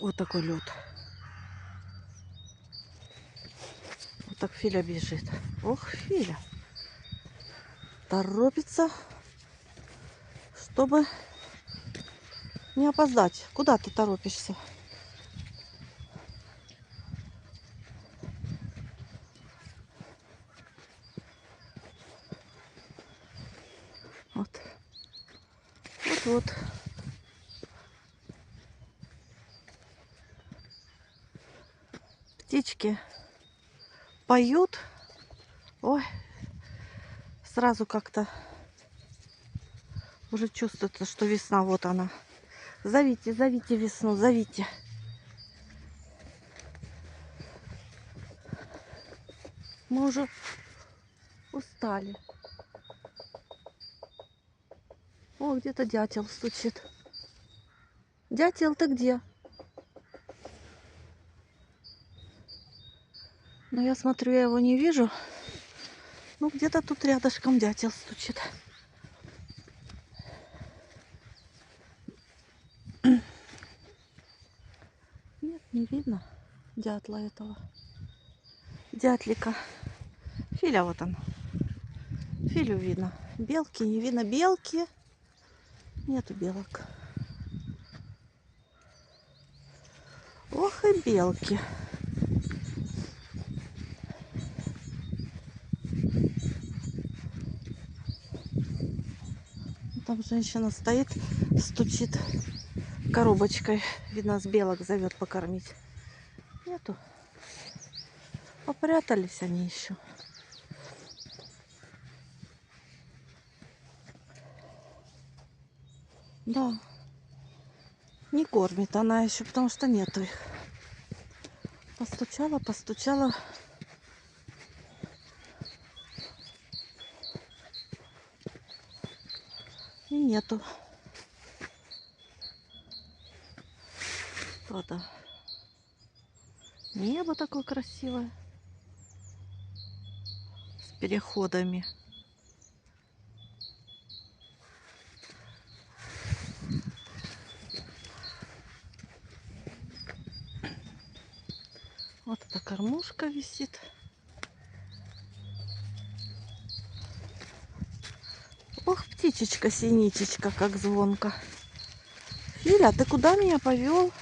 Вот такой лед. Вот так Филя бежит. Ох, Филя. Торопится, чтобы не опоздать. Куда ты торопишься? Вот. Вот-вот. Птички поют. Ой, сразу как-то уже чувствуется, что весна. Вот она. Зовите, зовите весну, зовите. Мы уже устали. О, где-то дятел стучит. Дятел, ты где? Ну, я смотрю, я его не вижу. Ну, где-то тут рядышком дятел стучит. Нет, не видно дятла этого. Дятлика. Филя вот он. Филю видно. Белки не видно. Белки. Нету белок. Ох и белки. Там женщина стоит, стучит коробочкой. Видно, с белок зовет покормить. Нету. Попрятались они еще. Да. Не кормит она еще, потому что нету их. Постучала, постучала. И нету. Правда. Небо такое красивое. С переходами. Вот эта кормушка висит. Ох, птичечка, синичечка, как звонко. Филя, ты куда меня повел?